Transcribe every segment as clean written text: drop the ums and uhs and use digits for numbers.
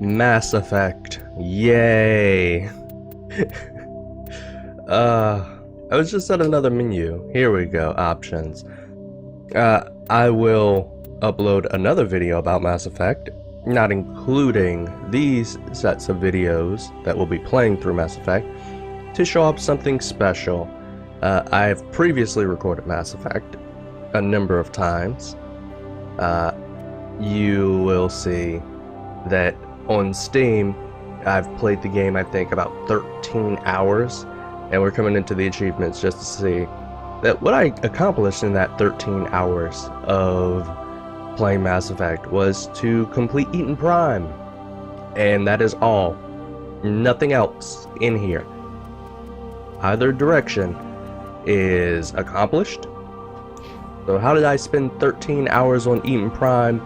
Mass Effect. Yay. I was just at another menu. Here we go, options. I will upload another video about Mass Effect, not including these sets of videos that will be playing through Mass Effect, to show up something special. I have previously recorded Mass Effect a number of times. You will see that on Steam, I've played the game, I think, about 13 hours, and we're coming into the achievements just to see that what I accomplished in that 13 hours of playing Mass Effect was to complete Eden Prime, and that is all. Nothing else in here. Either direction is accomplished. So how did I spend 13 hours on Eden Prime?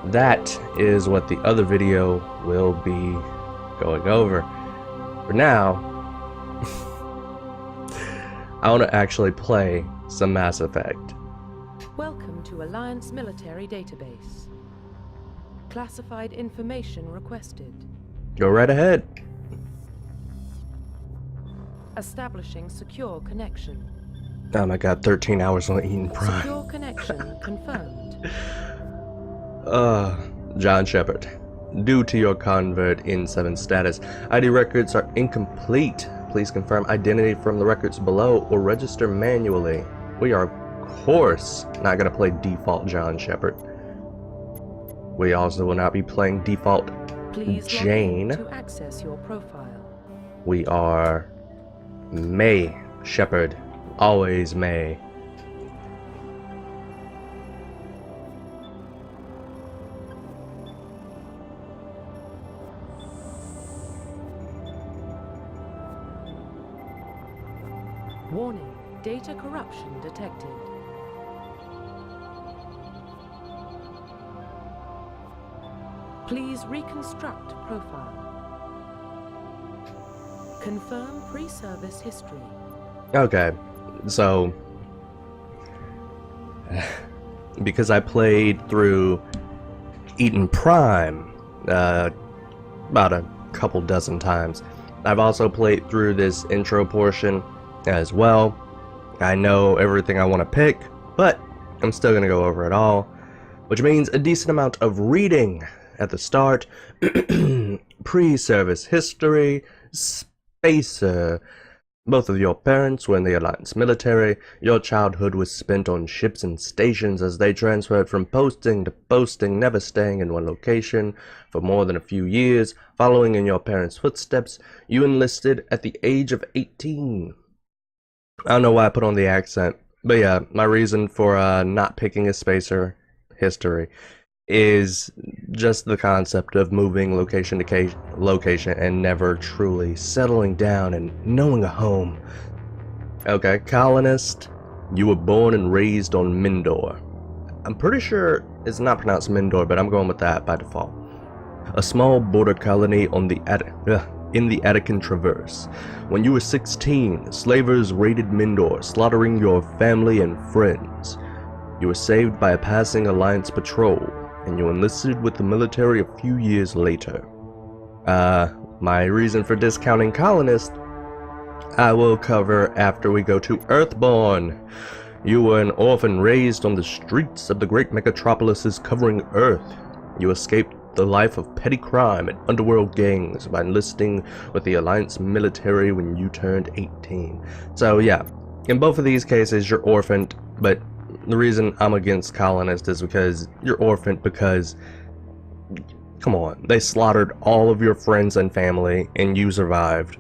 That is what the other video will be going over. For now, I want to actually play some Mass Effect. Welcome to Alliance Military Database. Classified information requested. Go right ahead. Establishing secure connection. Oh my god, 13 hours on Eden Prime. Secure connection confirmed. John Shepard. Due to your convert in 7 status, ID records are incomplete. Please confirm identity from the records below or register manually. We are, of course, not going to play default John Shepard. We also will not be playing default Please Jane. log in to access your profile. We are Mei Shepard. Always Mei. Warning, data corruption detected. Please reconstruct profile. Confirm pre-service history. Okay, so because I played through Eden Prime about a couple dozen times, I've also played through this intro portion as well. I know everything I want to pick, but I'm still going to go over it all, which means a decent amount of reading at the start. Pre-service history, spacer. Both of your parents were in the Alliance military. Your childhood was spent on ships and stations as they transferred from posting to posting, never staying in one location for more than a few years. Following in your parents' footsteps, you enlisted at the age of 18. I don't know why I put on the accent, but yeah, my reason for not picking a spacer history is just the concept of moving location to location and never truly settling down and knowing a home. Okay, colonist, you were born and raised on Mindor. I'm pretty sure it's not pronounced Mindor, but I'm going with that by default. A small border colony on the in the Attican Traverse. When you were 16, slavers raided Mindor, slaughtering your family and friends. You were saved by a passing Alliance patrol, and you enlisted with the military a few years later. My reason for discounting colonist, I will cover after we go to Earthborn. You were an orphan raised on the streets of the great megatropolises covering Earth. You escaped the life of petty crime and underworld gangs by enlisting with the Alliance military when you turned 18. So yeah, in both of these cases you're orphaned, but the reason I'm against colonist is because you're orphaned because Come on, they slaughtered all of your friends and family, and you survived.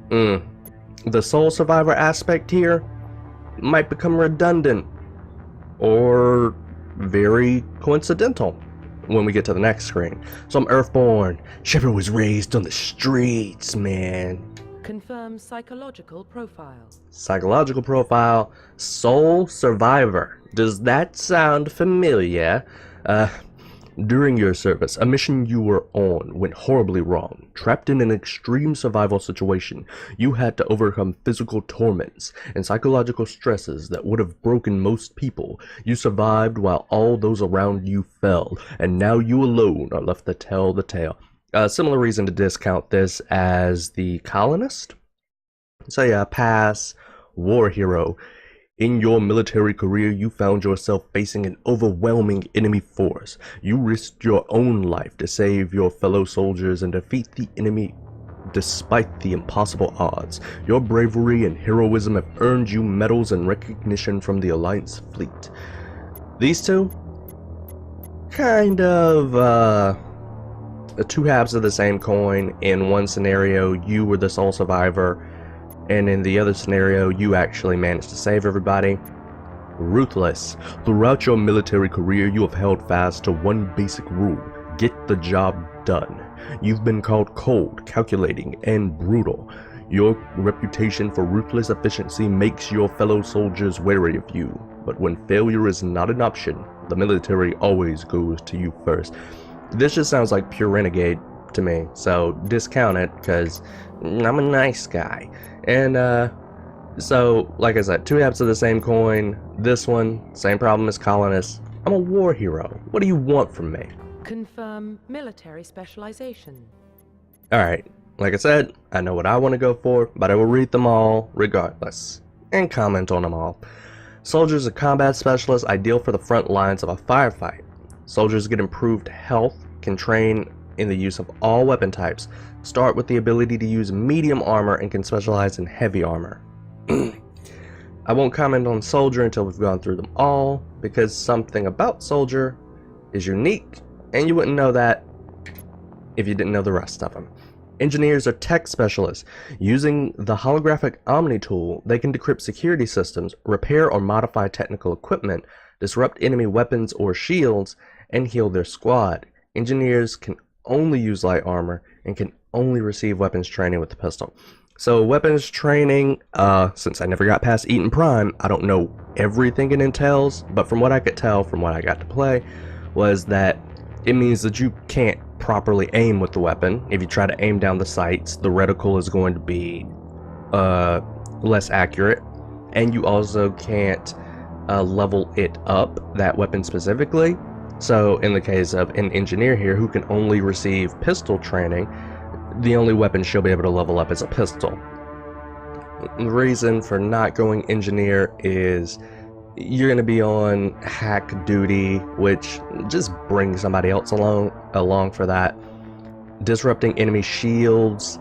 The sole survivor aspect here might become redundant, or very coincidental when we get to the next screen. So I'm Earthborn. Shepard was raised on the streets, man. Confirm psychological profile. Psychological profile, sole survivor. Does that sound familiar? During your service, a mission you were on went horribly wrong. Trapped in an extreme survival situation, you had to overcome physical torments and psychological stresses that would have broken most people. You survived while all those around you fell, and now you alone are left to tell the tale. Similar reason to discount this as the colonist. So yeah, pass, war hero. In your military career, you found yourself facing an overwhelming enemy force. You risked your own life to save your fellow soldiers and defeat the enemy despite the impossible odds. Your bravery and heroism have earned you medals and recognition from the Alliance fleet. These two, kind of, two halves of the same coin. In one scenario, you were the sole survivor, and in the other scenario, you actually managed to save everybody. Ruthless. Throughout your military career, you have held fast to one basic rule: get the job done. You've been called cold, calculating, and brutal. Your reputation for ruthless efficiency makes your fellow soldiers wary of you. But when failure is not an option, the military always goes to you first. This just sounds like pure renegade to me, so discount it, because I'm a nice guy. And so like I said, two halves of the same coin. This one, same problem as colonists. I'm a war hero. What do you want from me? Confirm military specialization. Alright, like I said, I know what I want to go for, but I will read them all regardless, and comment on them all. Soldiers are combat specialists, ideal for the front lines of a firefight. Soldiers get improved health, can train in the use of all weapon types, start with the ability to use medium armor, and can specialize in heavy armor. I won't comment on Soldier until we've gone through them all, because something about Soldier is unique, and you wouldn't know that if you didn't know the rest of them. Engineers are tech specialists. Using the holographic Omni tool, they can decrypt security systems, repair or modify technical equipment, disrupt enemy weapons or shields, and heal their squad. Engineers can only use light armor and can only receive weapons training with the pistol. So weapons training, since I never got past Eden Prime, I don't know everything it entails, but from what I could tell from what I got to play was that it means that you can't properly aim with the weapon. If you try to aim down the sights, the reticle is going to be less accurate, and you also can't level it up, that weapon specifically. So in the case of an engineer here who can only receive pistol training, the only weapon she'll be able to level up is a pistol. The reason for not going engineer is you're going to be on hack duty, which just bring somebody else along for that. Disrupting enemy shields,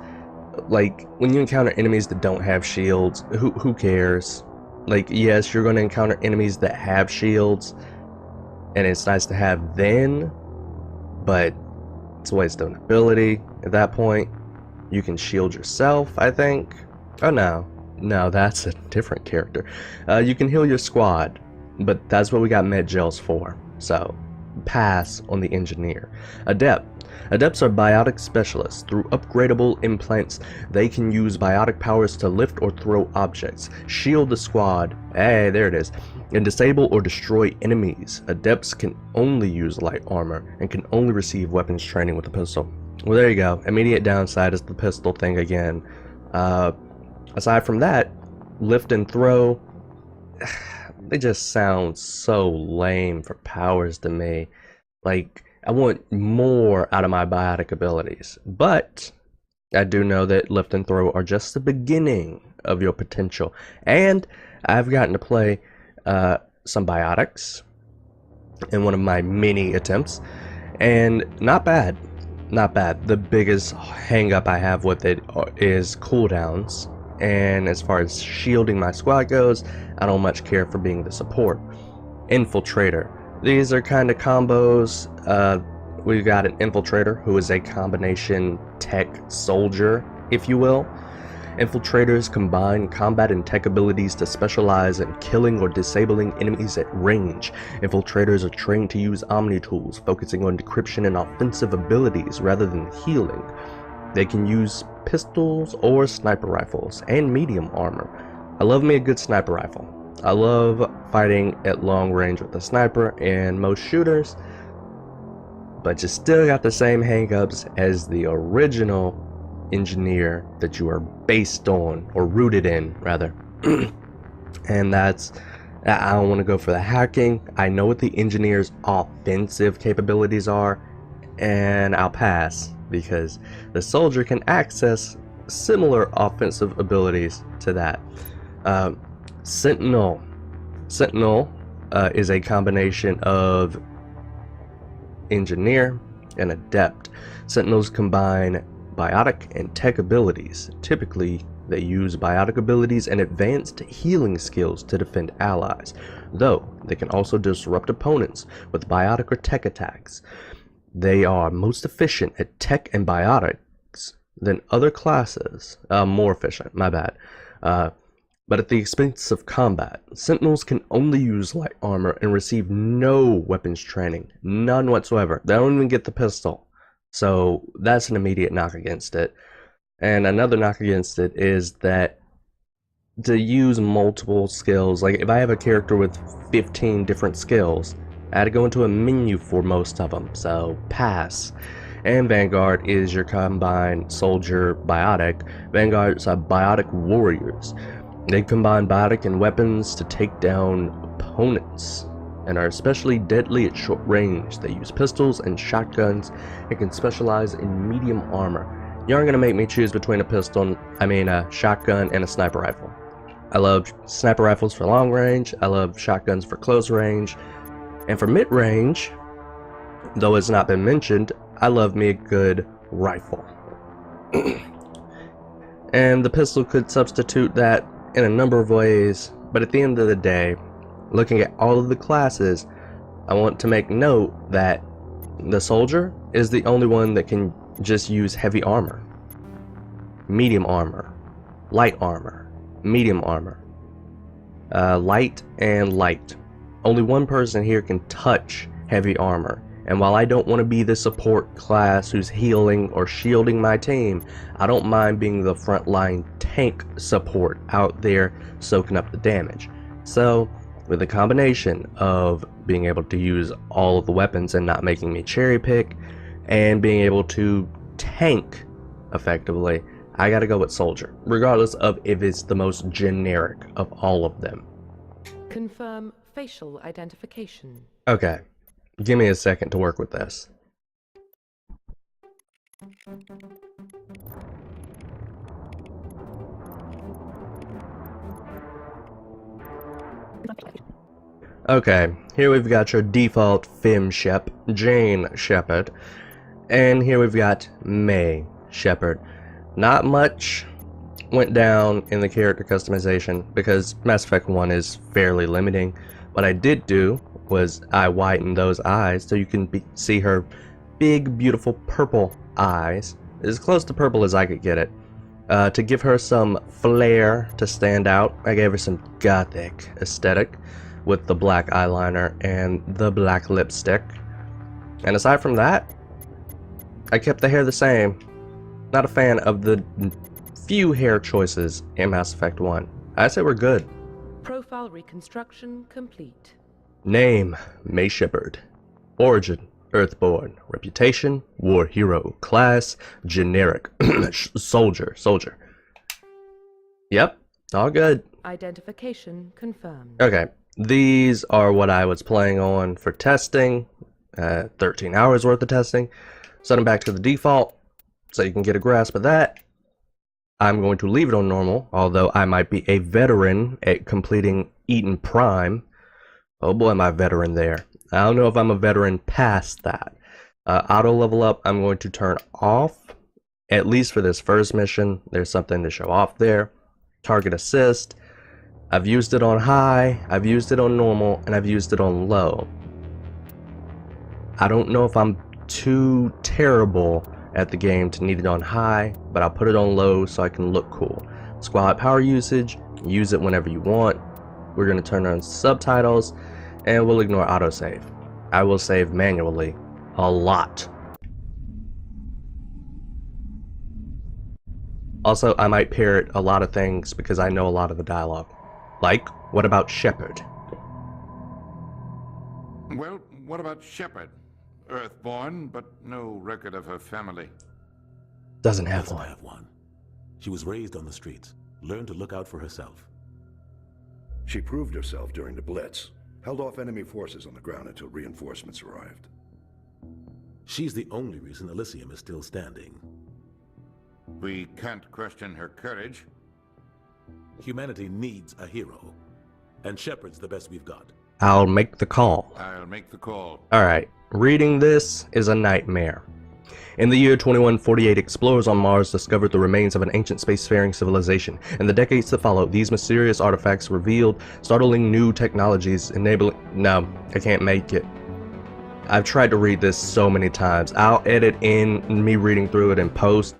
like when you encounter enemies that don't have shields, who cares? Like, yes, you're going to encounter enemies that have shields, and it's nice to have then, but it's a waste of an ability. At that point, you can shield yourself, I think. Oh no, that's a different character. You can heal your squad, but that's what we got med gels for, so pass on the engineer. Adepts are biotic specialists. Through upgradable implants, they can use biotic powers to lift or throw objects, shield the squad, hey, there it is, and disable or destroy enemies. Adepts can only use light armor and can only receive weapons training with a pistol. Well, there you go. Immediate downside is the pistol thing again. Aside from that, lift and throw, they just sound so lame for powers to me. Like, I want more out of my biotic abilities, but I do know that lift and throw are just the beginning of your potential. And I've gotten to play some biotics in one of my mini attempts, and not bad. Not bad. The biggest hang up I have with it is cooldowns, and as far as shielding my squad goes, I don't much care for being the support. Infiltrator. These are kind of combos we've got an infiltrator who is a combination tech soldier, if you will. Infiltrators combine combat and tech abilities to specialize in killing or disabling enemies at range. Infiltrators are trained to use Omni tools, focusing on decryption and offensive abilities rather than healing. They can use pistols or sniper rifles and medium armor. I love me a good sniper rifle. I love fighting at long range with a sniper and most shooters, but you still got the same hangups as the original engineer that you are based on, or rooted in rather. And that's, I don't want to go for the hacking. I know what the engineer's offensive capabilities are, and I'll pass because the soldier can access similar offensive abilities to that. Sentinel is a combination of engineer and adept. Sentinels combine biotic and tech abilities. Typically, they use biotic abilities and advanced healing skills to defend allies, though they can also disrupt opponents with biotic or tech attacks. They are most efficient at tech and biotics than other classes. More efficient, my bad. But at the expense of combat. Sentinels can only use light armor and receive no weapons training. None whatsoever. They don't even get the pistol. So that's an immediate knock against it. And another knock against it is that to use multiple skills, like if I have a character with 15 different skills, I had to go into a menu for most of them, so pass. And Vanguard is your combined soldier biotic. Vanguards are biotic warriors. They combine biotic and weapons to take down opponents, and are especially deadly at short range. They use pistols and shotguns and can specialize in medium armor. You aren't gonna make me choose between a shotgun and a sniper rifle. I love sniper rifles for long range, I love shotguns for close range, and for mid range, though it's not been mentioned, I love me a good rifle. And the pistol could substitute that in a number of ways, but at the end of the day, looking at all of the classes, I want to make note that the soldier is the only one that can just use heavy armor, medium armor, light armor, medium armor, light and light. Only one person here can touch heavy armor, and while I don't want to be the support class who's healing or shielding my team, I don't mind being the frontline tank support out there soaking up the damage. So with a combination of being able to use all of the weapons and not making me cherry pick, and being able to tank effectively, I gotta go with soldier, regardless of if it's the most generic of all of them. Confirm facial identification. Okay, give me a second to work with this. Okay, here we've got your default Fem Shep, Jane Shepard, and here we've got Mei Shepard. Not much went down in the character customization because Mass Effect 1 is fairly limiting. What I did do was I whitened those eyes so you can see her big, beautiful purple eyes, as close to purple as I could get it. To give her some flair to stand out, I gave her some gothic aesthetic with the black eyeliner and the black lipstick. And aside from that, I kept the hair the same. Not a fan of the few hair choices in Mass Effect 1. I say we're good. Profile reconstruction complete. Name, Mei Shepard. Origin, Earthborn. Reputation, war hero. Class, generic. Soldier. Yep, all good. Identification confirmed. Okay, these are what I was playing on for testing. 13 hours worth of testing. Set them back to the default so you can get a grasp of that. I'm going to leave it on normal, although I might be a veteran at completing Eden Prime. Oh boy, am I a veteran there. I don't know if I'm a veteran past that. Auto level up, I'm going to turn off, at least for this first mission. There's something to show off there. Target assist. I've used it on high, I've used it on normal, and I've used it on low. I don't know if I'm too terrible at the game to need it on high, but I'll put it on low so I can look cool. Squad power usage, use it whenever you want. We're going to turn on subtitles, and we'll ignore autosave. I will save manually a lot. Also, I might parrot a lot of things because I know a lot of the dialogue. Like, what about Shepard? Well, what about Shepard? Earthborn, but no record of her family. Doesn't have one. She was raised on the streets, learned to look out for herself. She proved herself during the Blitz, held off enemy forces on the ground until reinforcements arrived. She's the only reason Elysium is still standing. We can't question her courage. Humanity needs a hero, and Shepard's the best we've got. I'll make the call. I'll make the call. Alright, reading this is a nightmare. In the year 2148, explorers on Mars discovered the remains of an ancient spacefaring civilization. In the decades that followed, these mysterious artifacts revealed startling new technologies enabling... No, I can't make it. I've tried to read this so many times. I'll edit in me reading through it in post.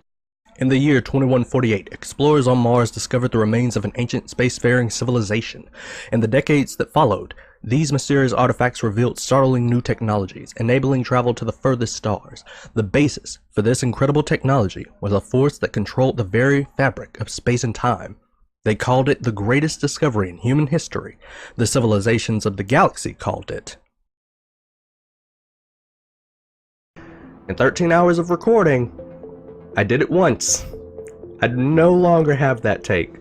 In the year 2148, explorers on Mars discovered the remains of an ancient spacefaring civilization. In the decades that followed, these mysterious artifacts revealed startling new technologies, enabling travel to the furthest stars. The basis for this incredible technology was a force that controlled the very fabric of space and time. They called it the greatest discovery in human history. The civilizations of the galaxy called it. In 13 hours of recording, I did it once. I no longer have that take.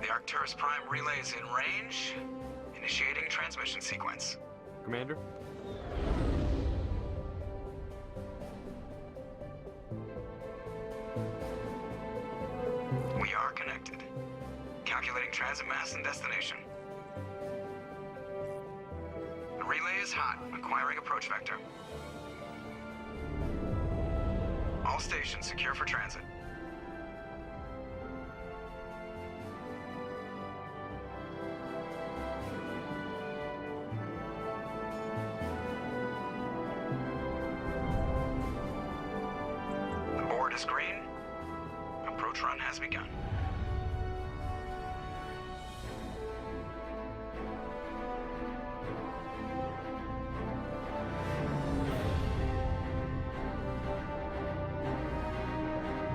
The Arcturus Prime relay is in range. Initiating transmission sequence. Commander? We are connected. Calculating transit mass and destination. The relay is hot, acquiring approach vector. All stations secure for transit. The board is green. Approach run has begun.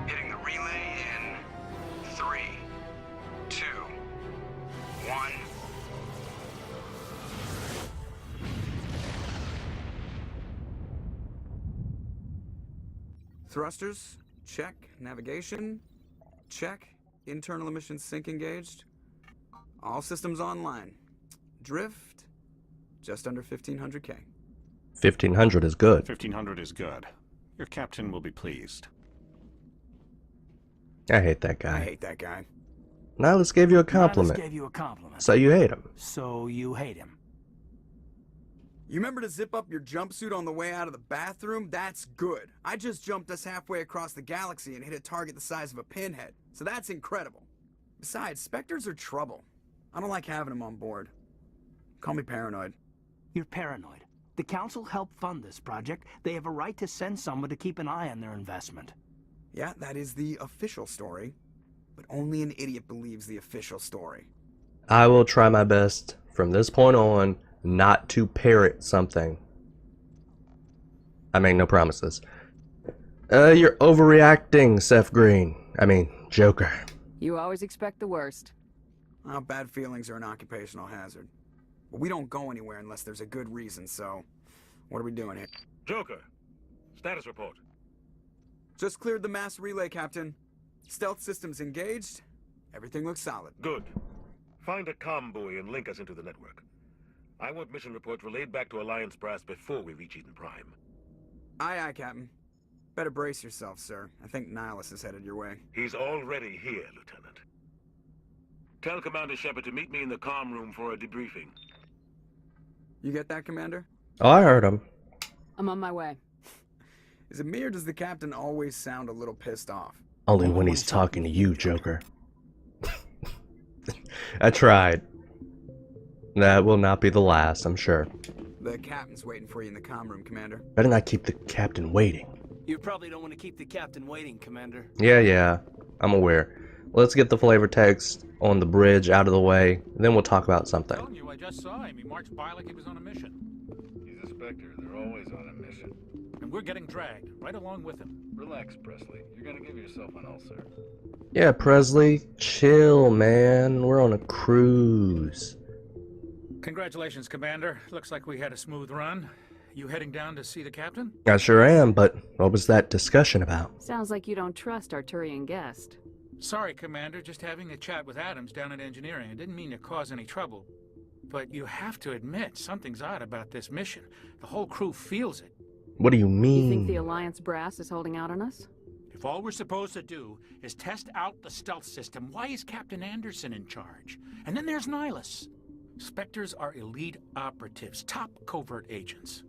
Hitting the relay in 3, 2, 1. Thrusters, check. Navigation, check. Internal emission sync engaged. All systems online. Drift, just under 1500K. 1500 is good. 1500 is good. Your captain will be pleased. I hate that I guy. hate that guy. Nihilus gave you a compliment. Gave you a compliment. So you hate him. So you hate him. You remember to zip up your jumpsuit on the way out of the bathroom? That's good. I just jumped us halfway across the galaxy and hit a target the size of a pinhead. So that's incredible. Besides, Spectres are trouble. I don't like having them on board. Call me paranoid. You're paranoid. The Council helped fund this project. They have a right to send someone to keep an eye on their investment. Yeah, that is the official story. But only an idiot believes the official story. I will try my best from this point on not to parrot something. I make no promises. You're overreacting, Seth Green. I mean, Joker. You always expect the worst. Well, bad feelings are an occupational hazard. But we don't go anywhere unless there's a good reason, so... What are we doing here? Joker, status report. Just cleared the mass relay, Captain. Stealth systems engaged. Everything looks solid. Good. Find a comm buoy and link us into the network. I want mission reports relayed back to Alliance Brass before we reach Eden Prime. Aye, aye, Captain. Better brace yourself, sir. I think Nihilus is headed your way. He's already here, Lieutenant. Tell Commander Shepard to meet me in the comm room for a debriefing. You get that, Commander? Oh, I heard him. I'm on my way. Is it me or does the Captain always sound a little pissed off? Only when he's talking to you, Joker. I tried. That will not be the last, I'm sure. The captain's waiting for you in the comm room, Commander. Better not keep the captain waiting. You probably don't want to keep the captain waiting, Commander. Yeah, I'm aware. Let's get the flavor text on the bridge out of the way, then we'll talk about something. I'm telling you, I just saw him. He marched by like he was on a mission. He's a Spectre. They're always on a mission. And we're getting dragged, right along with him. Relax, Presley. You're gonna give yourself an ulcer. Yeah, Presley, chill, man. We're on a cruise. Congratulations, Commander. Looks like we had a smooth run. You heading down to see the captain? I sure am, but what was that discussion about? Sounds like you don't trust our Turian guest. Sorry, Commander. Just having a chat with Adams down at engineering. I didn't mean to cause any trouble. But you have to admit, something's odd about this mission. The whole crew feels it. What do you mean? You think the Alliance brass is holding out on us? If all we're supposed to do is test out the stealth system, why is Captain Anderson in charge? And then there's Nihilus. Spectres are elite operatives, top covert agents.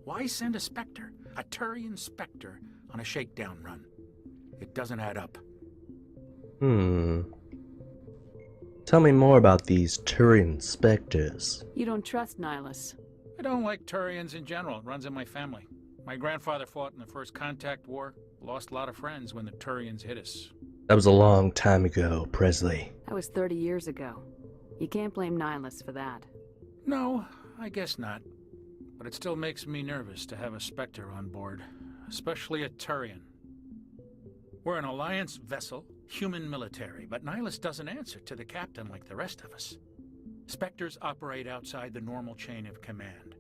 Why send a Spectre, a Turian Spectre, on a shakedown run? It doesn't add up. Tell me more about these Turian Spectres. You don't trust Nihilus. I don't like Turians in general. It runs in my family. My grandfather fought in the First Contact War. Lost a lot of friends when the Turians hit us. That was a long time ago, Presley. That was 30 years ago. You can't blame Nihilus for that. No, I guess not. But it still makes me nervous to have a Spectre on board. Especially a Turian. We're an Alliance vessel, human military, but Nihilus doesn't answer to the captain like the rest of us. Spectres operate outside the normal chain of command.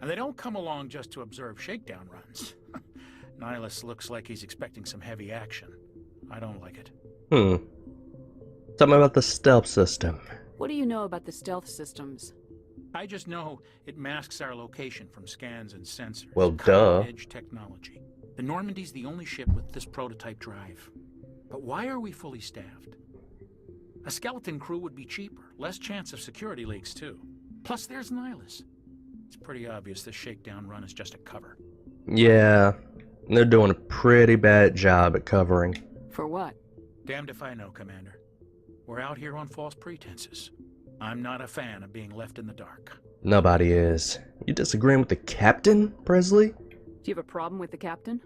And they don't come along just to observe shakedown runs. Nihilus looks like he's expecting some heavy action. I don't like it. Tell me about the stealth system. What do you know about the stealth systems? I just know it masks our location from scans and sensors. Well, duh. Edge technology. The Normandy's the only ship with this prototype drive. But why are we fully staffed? A skeleton crew would be cheaper, less chance of security leaks too. Plus there's Nihilus. It's pretty obvious this shakedown run is just a cover. Yeah, they're doing a pretty bad job at covering. For what? Damned if I know, Commander. We're out here on false pretenses. I'm not a fan of being left in the dark. Nobody is. You disagreeing with the captain, Presley? Do you have a problem with the captain?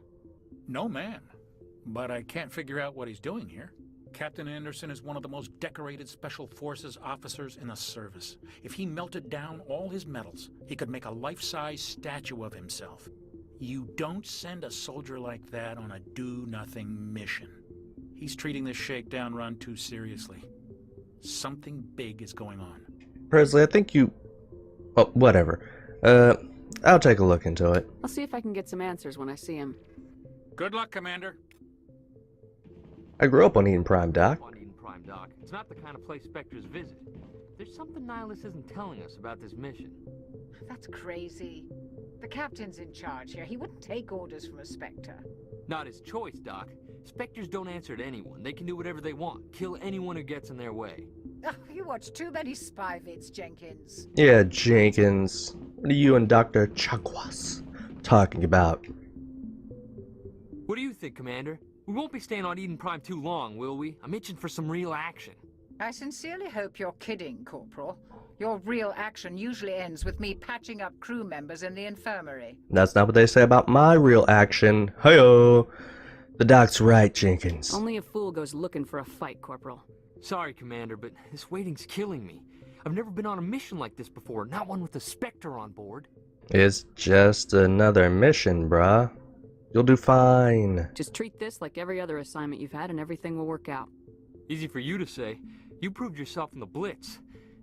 No, man. But I can't figure out what he's doing here. Captain Anderson is one of the most decorated Special Forces officers in the service. If he melted down all his medals, he could make a life-size statue of himself. You don't send a soldier like that on a do-nothing mission. He's treating this shakedown run too seriously. Something big is going on. Presley, I think you... Oh, whatever. I'll take a look into it. I'll see if I can get some answers when I see him. Good luck, Commander. I grew up on Eden Prime, Doc. On Eden Prime, Doc. It's not the kind of place Spectres visit. There's something Nihilus isn't telling us about this mission. That's crazy. The captain's in charge here. He wouldn't take orders from a Spectre. Not his choice, Doc. Spectres don't answer to anyone. They can do whatever they want. Kill anyone who gets in their way. Oh, you watch too many spy vids, Jenkins. Yeah, Jenkins. What are you and Dr. Chakwas talking about? What do you think, Commander? We won't be staying on Eden Prime too long, will we? I'm itching for some real action. I sincerely hope you're kidding, Corporal. Your real action usually ends with me patching up crew members in the infirmary. That's not what they say about my real action. Hi-yo! The doc's right, Jenkins. Only a fool goes looking for a fight, Corporal. Sorry, Commander, but this waiting's killing me. I've never been on a mission like this before, not one with a Spectre on board. It's just another mission, bruh. You'll do fine. Just treat this like every other assignment you've had and everything will work out. Easy for you to say. You proved yourself in the Blitz.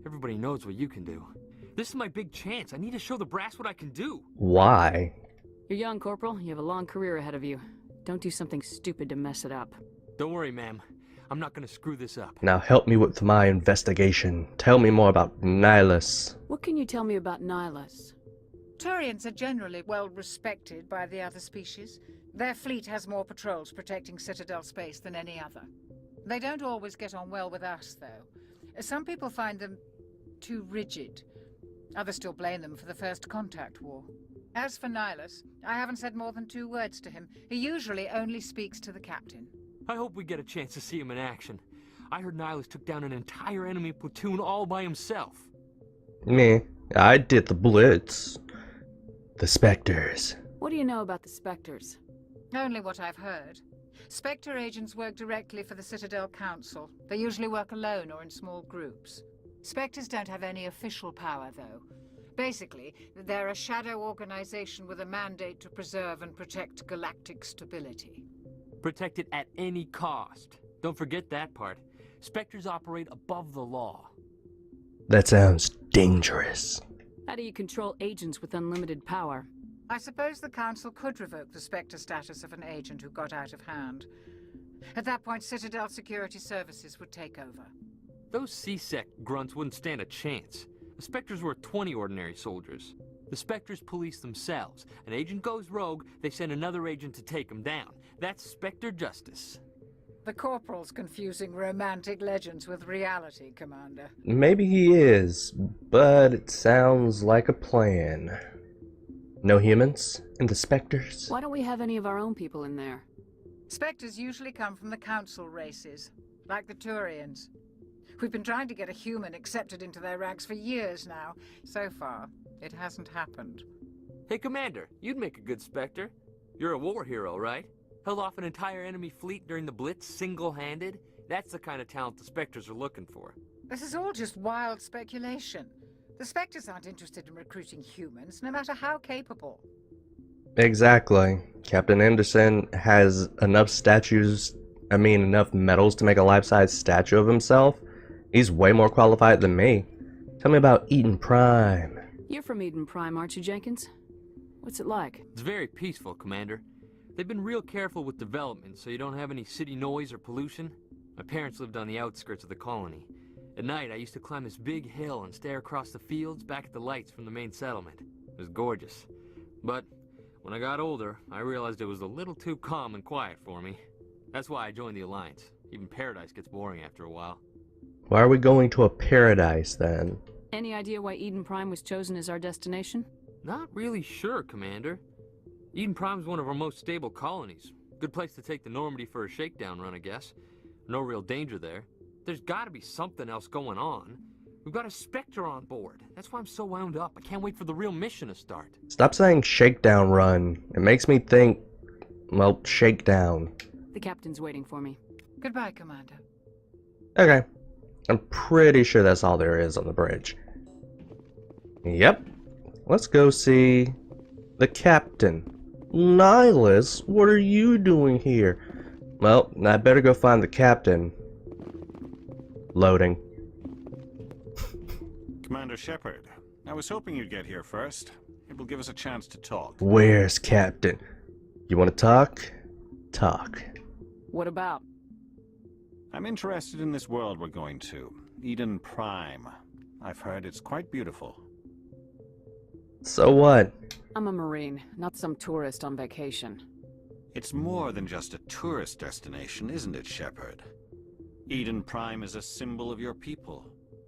Everybody knows what you can do. This is my big chance. I need to show the brass what I can do. Why? You're young, Corporal. You have a long career ahead of you. Don't do something stupid to mess it up. Don't worry, ma'am. I'm not gonna screw this up. Now help me with my investigation. Tell me more about Nihilus. What can you tell me about Nihilus? Turians are generally well respected by the other species. Their fleet has more patrols protecting Citadel space than any other. They don't always get on well with us, though. Some people find them too rigid. Others still blame them for the First Contact War. As for Nihilus, I haven't said more than 2 words to him. He usually only speaks to the captain. I hope we get a chance to see him in action. I heard Nihilus took down an entire enemy platoon all by himself. Me, I did the Blitz. The Spectres. What do you know about the Spectres? Only what I've heard. Spectre agents work directly for the Citadel Council. They usually work alone or in small groups. Spectres don't have any official power, though. Basically, they're a shadow organization with a mandate to preserve and protect galactic stability. Protect it at any cost. Don't forget that part. Spectres operate above the law. That sounds dangerous. How do you control agents with unlimited power? I suppose the Council could revoke the Spectre status of an agent who got out of hand. At that point, Citadel Security Services would take over. Those C-Sec grunts wouldn't stand a chance. The Spectres were 20 ordinary soldiers. The Spectres police themselves. An agent goes rogue, they send another agent to take him down. That's Spectre justice. The Corporal's confusing romantic legends with reality, Commander. Maybe he is, but it sounds like a plan. No humans in the Spectres? Why don't we have any of our own people in there? Spectres usually come from the Council races, like the Turians. We've been trying to get a human accepted into their ranks for years now. So far, it hasn't happened. Hey, Commander, you'd make a good Spectre. You're a war hero, right? Held off an entire enemy fleet during the Blitz single-handed? That's the kind of talent the Spectres are looking for. This is all just wild speculation. The Spectres aren't interested in recruiting humans, no matter how capable. Exactly. Captain Anderson has enough enough medals to make a life-size statue of himself. He's way more qualified than me. Tell me about Eden Prime. You're from Eden Prime, aren't you, Jenkins? What's it like? It's very peaceful, Commander. They've been real careful with development, so you don't have any city noise or pollution. My parents lived on the outskirts of the colony. At night, I used to climb this big hill and stare across the fields back at the lights from the main settlement. It was gorgeous. But when I got older, I realized it was a little too calm and quiet for me. That's why I joined the Alliance. Even paradise gets boring after a while. Why are we going to a paradise, then? Any idea why Eden Prime was chosen as our destination? Not really sure, Commander. Eden Prime's one of our most stable colonies. Good place to take the Normandy for a shakedown run, I guess. No real danger there. There's gotta be something else going on. We've got a Spectre on board. That's why I'm so wound up. I can't wait for the real mission to start. Stop saying shakedown run. It makes me think, well, shakedown. The captain's waiting for me. Goodbye, Commander. Okay. I'm pretty sure that's all there is on the bridge. Yep. Let's go see the captain. Nihilus, what are you doing here? Well, I better go find the captain. Loading. Commander Shepard, I was hoping you'd get here first. It will give us a chance to talk. Where's Captain? You want to talk? Talk. What about? I'm interested in this world we're going to. Eden Prime. I've heard it's quite beautiful. So what? I'm a Marine, not some tourist on vacation. It's more than just a tourist destination, isn't it, Shepard? Eden Prime is a symbol of your people.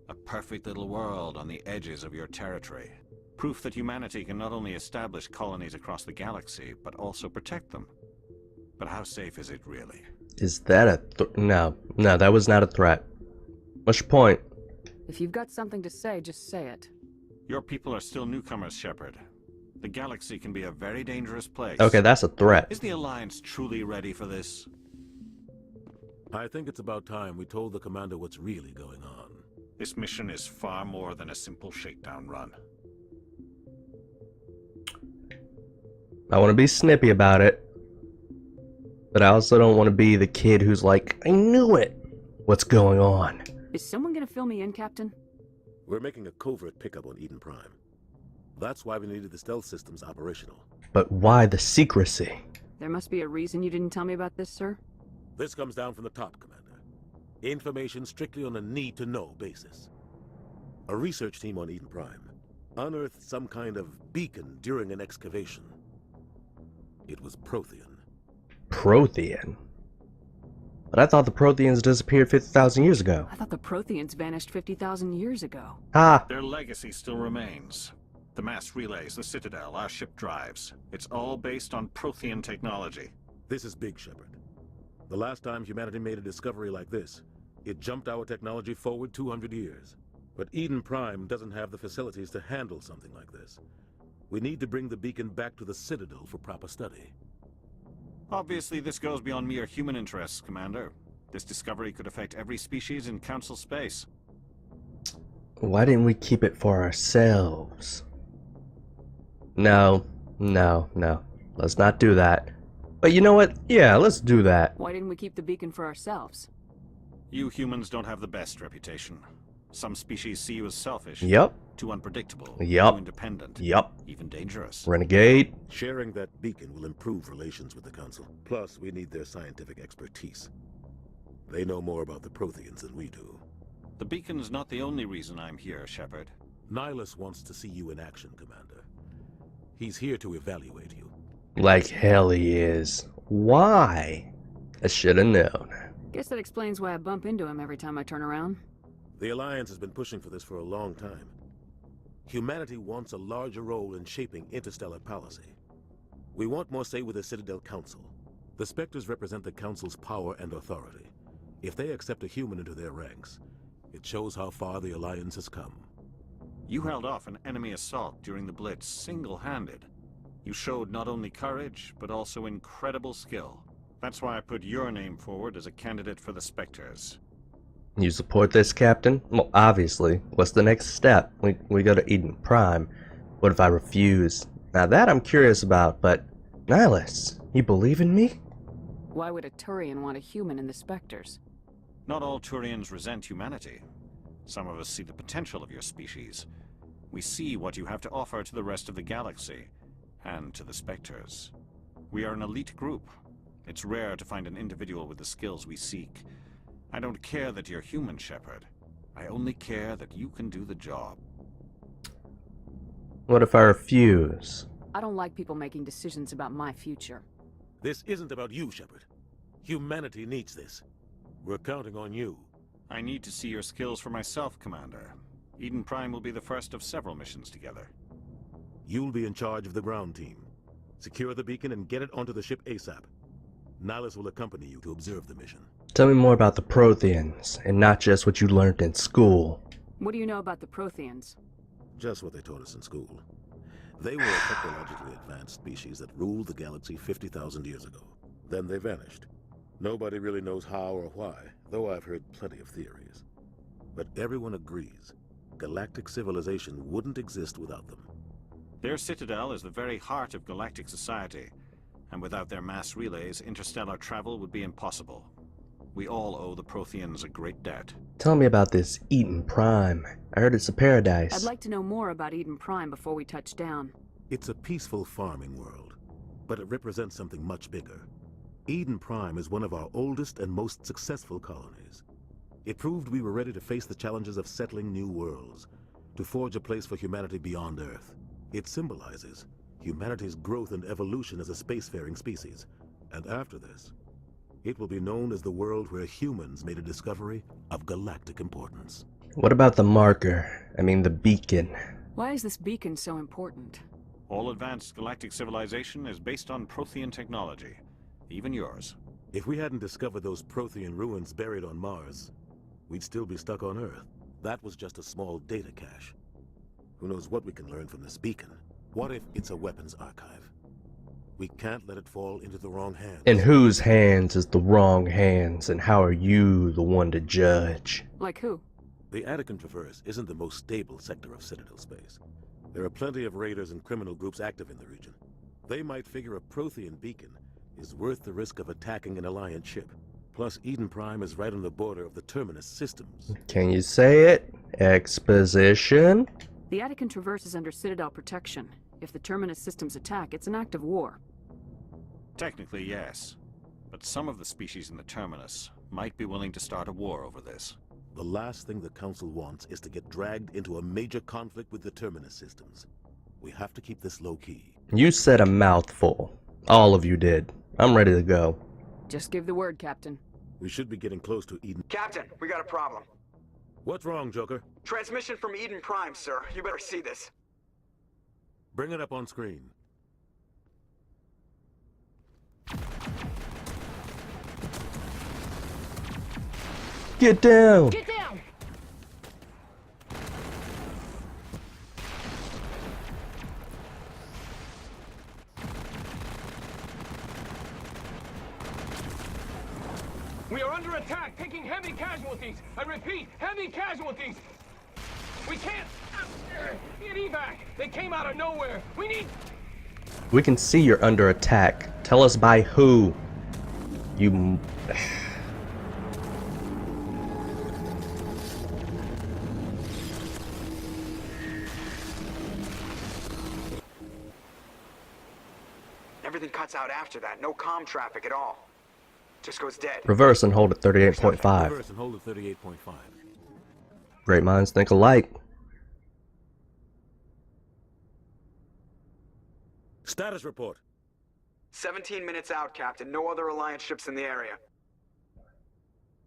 A perfect little world on the edges of your territory. Proof that humanity can not only establish colonies across the galaxy, but also protect them. But how safe is it really? Is that a no, that was not a threat. What's your point? If you've got something to say, just say it. Your people are still newcomers, Shepard. The galaxy can be a very dangerous place. Okay, that's a threat. Is the Alliance truly ready for this? I think it's about time we told the commander what's really going on. This mission is far more than a simple shakedown run. I want to be snippy about it, but I also don't want to be the kid who's like, I knew it! What's going on? Is someone gonna fill me in, Captain? We're making a covert pickup on Eden Prime. That's why we needed the stealth systems operational. But why the secrecy? There must be a reason you didn't tell me about this, sir. This comes down from the top, Commander. Information strictly on a need-to-know basis. A research team on Eden Prime unearthed some kind of beacon during an excavation. It was Prothean. Prothean? But I thought the Protheans disappeared 50,000 years ago. I thought the Protheans vanished 50,000 years ago. Ah! Their legacy still remains. The mass relays, the Citadel, our ship drives. It's all based on Prothean technology. This is big, Shepard. The last time humanity made a discovery like this, it jumped our technology forward 200 years. But Eden Prime doesn't have the facilities to handle something like this. We need to bring the beacon back to the Citadel for proper study. Obviously, this goes beyond mere human interests, Commander. This discovery could affect every species in Council space. Why didn't we keep it for ourselves? No. Let's not do that. But you know what? Yeah, let's do that. Why didn't we keep the beacon for ourselves? You humans don't have the best reputation. Some species see you as selfish. Yep. Too unpredictable. Yep. Too independent. Yep. Even dangerous. Renegade. Sharing that beacon will improve relations with the Council. Plus, we need their scientific expertise. They know more about the Protheans than we do. The beacon's not the only reason I'm here, Shepard. Nihilus wants to see you in action, Commander. He's here to evaluate you. Like hell he is. Why? I should have known. Guess that explains why I bump into him every time I turn around. The Alliance has been pushing for this for a long time. Humanity wants a larger role in shaping interstellar policy. We want more say with the Citadel Council. The Spectres represent the Council's power and authority. If they accept a human into their ranks, it shows how far the Alliance has come. You held off an enemy assault during the Blitz single-handed. You showed not only courage, but also incredible skill. That's why I put your name forward as a candidate for the Spectres. You support this, Captain? Well, obviously. What's the next step? We go to Eden Prime. What if I refuse? Now that I'm curious about, but... Nihilus, you believe in me? Why would a Turian want a human in the Spectres? Not all Turians resent humanity. Some of us see the potential of your species. We see what you have to offer to the rest of the galaxy, and to the Spectres. We are an elite group. It's rare to find an individual with the skills we seek. I don't care that you're human, Shepard. I only care that you can do the job. What if I refuse? I don't like people making decisions about my future. This isn't about you, Shepard. Humanity needs this. We're counting on you. I need to see your skills for myself, Commander. Eden Prime will be the first of several missions together. You'll be in charge of the ground team. Secure the beacon and get it onto the ship ASAP. Nihilus will accompany you to observe the mission. Tell me more about the Protheans, and not just what you learned in school. What do you know about the Protheans? Just what they taught us in school. They were a technologically advanced species that ruled the galaxy 50,000 years ago. Then they vanished. Nobody really knows how or why, though I've heard plenty of theories. But everyone agrees, galactic civilization wouldn't exist without them. Their citadel is the very heart of galactic society, and without their mass relays, interstellar travel would be impossible. We all owe the Protheans a great debt. Tell me about this Eden Prime. I heard it's a paradise. I'd like to know more about Eden Prime before we touch down. It's a peaceful farming world, but it represents something much bigger. Eden Prime is one of our oldest and most successful colonies. It proved we were ready to face the challenges of settling new worlds, to forge a place for humanity beyond Earth. It symbolizes humanity's growth and evolution as a spacefaring species. And after this, it will be known as the world where humans made a discovery of galactic importance. What about the marker? I mean the beacon. Why is this beacon so important? All advanced galactic civilization is based on Prothean technology. Even yours. If we hadn't discovered those Prothean ruins buried on Mars, we'd still be stuck on Earth. That was just a small data cache. Who knows what we can learn from this beacon? What if it's a weapons archive? We can't let it fall into the wrong hands. In whose hands is the wrong hands, and how are you the one to judge? Like who? The Attican Traverse isn't the most stable sector of Citadel space. There are plenty of raiders and criminal groups active in the region. They might figure a Prothean beacon is worth the risk of attacking an Alliance ship. Plus, Eden Prime is right on the border of the Terminus systems. Can you say it? Exposition? The Attican Traverse is under Citadel protection. If the Terminus systems attack, it's an act of war. Technically, yes. But some of the species in the Terminus might be willing to start a war over this. The last thing the Council wants is to get dragged into a major conflict with the Terminus systems. We have to keep this low-key. You said a mouthful. All of you did. I'm ready to go. Just give the word, Captain. We should be getting close to Eden. Captain, we got a problem. What's wrong, Joker? Transmission from Eden Prime, sir. You better see this. Bring it up on screen. Get down! Get down! We are under attack, taking heavy casualties. I repeat, heavy casualties. We can't get evac. They came out of nowhere. We need... We can see you're under attack. Tell us by who. You... Everything cuts out after that. No comm traffic at all. Just goes dead. Reverse and hold at 38.5. Reverse and hold at 38.5. Great minds think alike. Status report. 17 minutes out, Captain. No other Alliance ships in the area.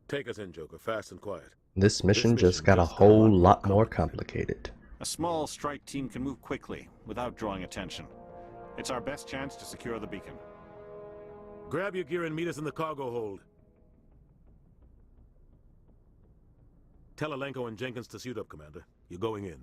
Take us in, Joker. Fast and quiet. This mission just got a whole lot more complicated. A small strike team can move quickly, without drawing attention. It's our best chance to secure the beacon. Grab your gear and meet us in the cargo hold. Tell Alenko and Jenkins to suit up, Commander. You're going in.